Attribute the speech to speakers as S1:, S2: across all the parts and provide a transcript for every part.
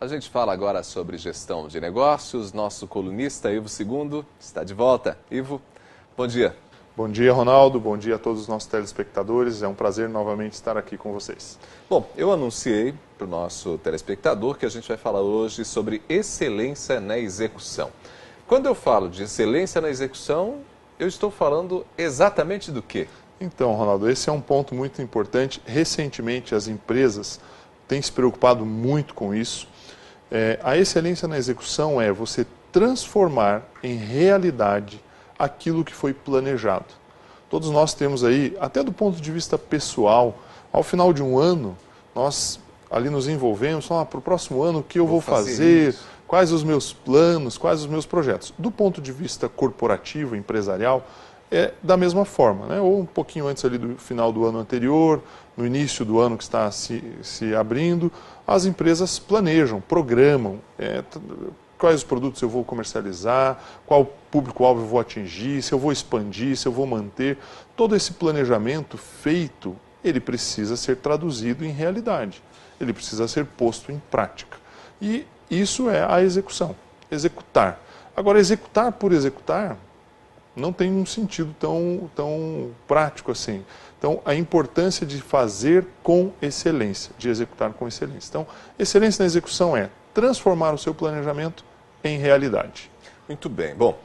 S1: A gente fala agora sobre gestão de negócios. Nosso colunista Ivo Segundo está de volta. Ivo, bom dia.
S2: Bom dia, Ronaldo. Bom dia a todos os nossos telespectadores. É um prazer novamente estar aqui com vocês.
S1: Bom, eu anunciei para o nosso telespectador que a gente vai falar hoje sobre excelência na execução. Quando eu falo de excelência na execução, eu estou falando exatamente do quê?
S2: Então, Ronaldo, esse é um ponto muito importante. Recentemente, as empresas têm se preocupado muito com isso. A excelência na execução é você transformar em realidade aquilo que foi planejado. Todos nós temos aí, até do ponto de vista pessoal, ao final de um ano, nós ali nos envolvemos, para o próximo ano, o que eu vou fazer, quais os meus planos, quais os meus projetos. Do ponto de vista corporativo, empresarial, é da mesma forma, né? Ou um pouquinho antes ali do final do ano anterior, no início do ano que está se abrindo, as empresas planejam, programam, quais os produtos eu vou comercializar, qual público-alvo eu vou atingir, se eu vou expandir, se eu vou manter. Todo esse planejamento feito, ele precisa ser traduzido em realidade, ele precisa ser posto em prática. E isso é a execução, executar. Agora, executar por executar não tem um sentido tão prático assim. Então, a importância de fazer com excelência, de executar com excelência. Então, excelência na execução é transformar o seu planejamento em realidade.
S1: Muito bem. Bom,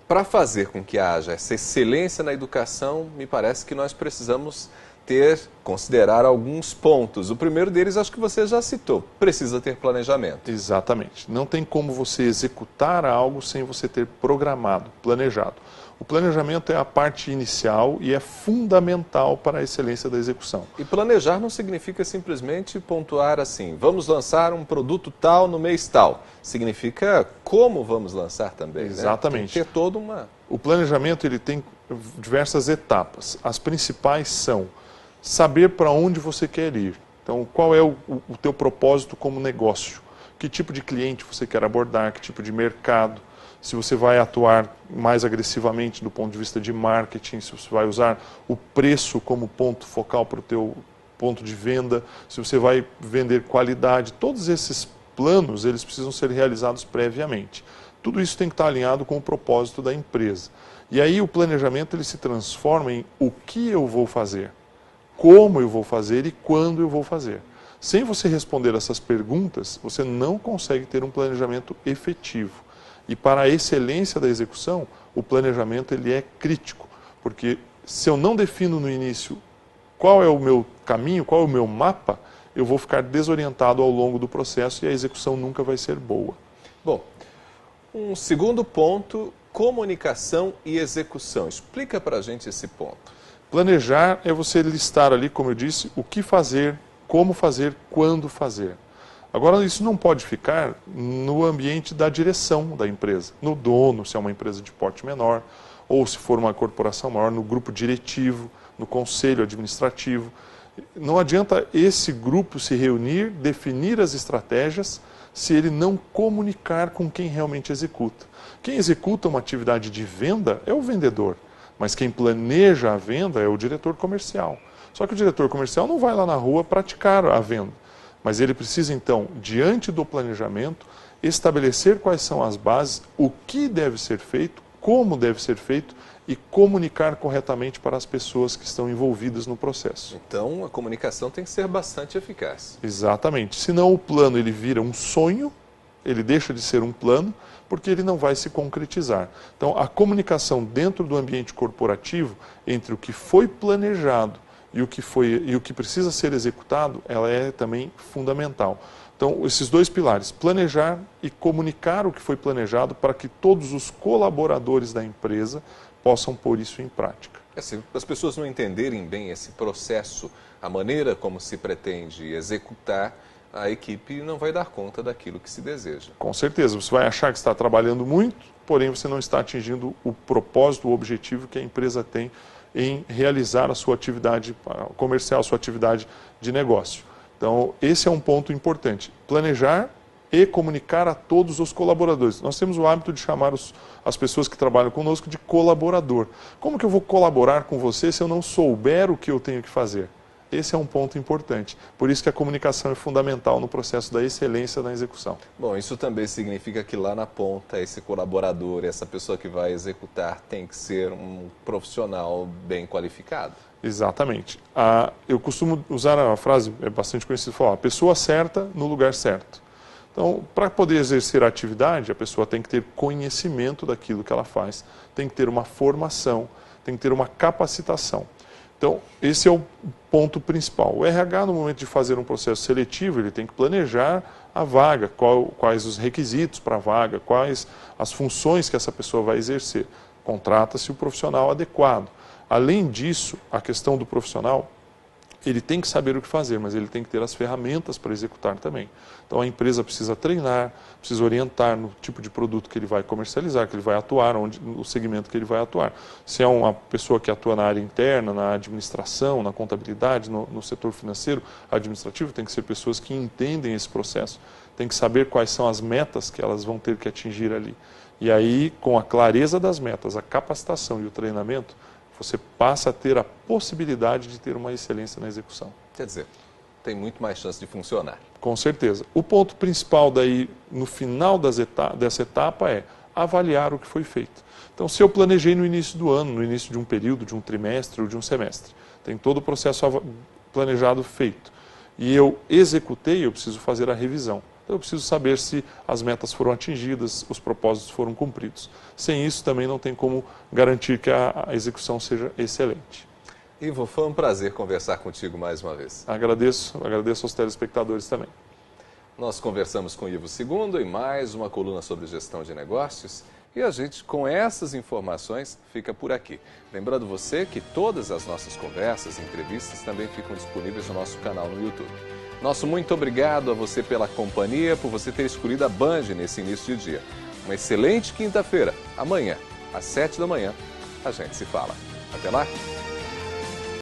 S1: para fazer com que haja essa excelência na educação, me parece que nós precisamos considerar alguns pontos. O primeiro deles, acho que você já citou, precisa ter planejamento.
S2: Exatamente. Não tem como você executar algo sem você ter programado, planejado. O planejamento é a parte inicial e é fundamental para a excelência da execução.
S1: E planejar não significa simplesmente pontuar assim, vamos lançar um produto tal no mês tal. Significa como vamos lançar também.
S2: Exatamente.
S1: Né? Tem que ter toda uma...
S2: O planejamento ele tem diversas etapas. As principais são saber para onde você quer ir. Então, qual é o teu propósito como negócio? Que tipo de cliente você quer abordar? Que tipo de mercado? Se você vai atuar mais agressivamente do ponto de vista de marketing, se você vai usar o preço como ponto focal para o teu ponto de venda, se você vai vender qualidade, todos esses planos eles precisam ser realizados previamente. Tudo isso tem que estar alinhado com o propósito da empresa. E aí o planejamento ele se transforma em o que eu vou fazer, como eu vou fazer e quando eu vou fazer. Sem você responder essas perguntas, você não consegue ter um planejamento efetivo. E para a excelência da execução, o planejamento ele é crítico, porque se eu não defino no início qual é o meu caminho, qual é o meu mapa, eu vou ficar desorientado ao longo do processo e a execução nunca vai ser boa.
S1: Bom, um segundo ponto, comunicação e execução. Explica para a gente esse ponto.
S2: Planejar é você listar ali, como eu disse, o que fazer, como fazer, quando fazer. Agora, isso não pode ficar no ambiente da direção da empresa, no dono, se é uma empresa de porte menor, ou se for uma corporação maior, no grupo diretivo, no conselho administrativo. Não adianta esse grupo se reunir, definir as estratégias, se ele não comunicar com quem realmente executa. Quem executa uma atividade de venda é o vendedor, mas quem planeja a venda é o diretor comercial. Só que o diretor comercial não vai lá na rua praticar a venda. Mas ele precisa, então, diante do planejamento, estabelecer quais são as bases, o que deve ser feito, como deve ser feito e comunicar corretamente para as pessoas que estão envolvidas no processo.
S1: Então, a comunicação tem que ser bastante eficaz.
S2: Exatamente. Senão o plano ele vira um sonho, ele deixa de ser um plano, porque ele não vai se concretizar. Então, a comunicação dentro do ambiente corporativo, entre o que foi planejado e o que precisa ser executado, ela é também fundamental. Então, esses dois pilares, planejar e comunicar o que foi planejado para que todos os colaboradores da empresa possam pôr isso em prática.
S1: Se as pessoas não entenderem bem esse processo, a maneira como se pretende executar, a equipe não vai dar conta daquilo que se deseja.
S2: Com certeza, você vai achar que está trabalhando muito, porém você não está atingindo o propósito, o objetivo que a empresa tem em realizar a sua atividade comercial, a sua atividade de negócio. Então, esse é um ponto importante. Planejar e comunicar a todos os colaboradores. Nós temos o hábito de chamar as pessoas que trabalham conosco de colaborador. Como que eu vou colaborar com você se eu não souber o que eu tenho que fazer? Esse é um ponto importante. Por isso que a comunicação é fundamental no processo da excelência na execução.
S1: Bom, isso também significa que lá na ponta, esse colaborador, essa pessoa que vai executar, tem que ser um profissional bem qualificado.
S2: Exatamente. Eu costumo usar a frase, é bastante conhecida, falar, a pessoa certa no lugar certo. Então, para poder exercer a atividade, a pessoa tem que ter conhecimento daquilo que ela faz, tem que ter uma formação, tem que ter uma capacitação. Então, esse é o ponto principal. O RH, no momento de fazer um processo seletivo, ele tem que planejar a vaga, quais os requisitos para a vaga, quais as funções que essa pessoa vai exercer. Contrata-se o profissional adequado. Além disso, a questão do profissional, ele tem que saber o que fazer, mas ele tem que ter as ferramentas para executar também. Então a empresa precisa treinar, precisa orientar no tipo de produto que ele vai comercializar, que ele vai atuar, no segmento que ele vai atuar. Se é uma pessoa que atua na área interna, na administração, na contabilidade, no setor financeiro, administrativo, tem que ser pessoas que entendem esse processo, tem que saber quais são as metas que elas vão ter que atingir ali. E aí, com a clareza das metas, a capacitação e o treinamento, você passa a ter a possibilidade de ter uma excelência na execução.
S1: Quer dizer, tem muito mais chance de funcionar.
S2: Com certeza. O ponto principal daí, no final dessa etapa, é avaliar o que foi feito. Então, se eu planejei no início do ano, no início de um período, de um trimestre ou de um semestre, tem todo o processo planejado feito, e eu executei, eu preciso fazer a revisão. Então, eu preciso saber se as metas foram atingidas, os propósitos foram cumpridos. Sem isso, também não tem como garantir que a execução seja excelente.
S1: Ivo, foi um prazer conversar contigo mais uma vez.
S2: Agradeço aos telespectadores também.
S1: Nós conversamos com Ivo II em mais uma coluna sobre gestão de negócios e a gente, com essas informações, fica por aqui. Lembrando você que todas as nossas conversas e entrevistas também ficam disponíveis no nosso canal no YouTube. Nosso muito obrigado a você pela companhia, por você ter escolhido a Band nesse início de dia. Uma excelente quinta-feira. Amanhã, às 7 da manhã, a gente se fala. Até lá!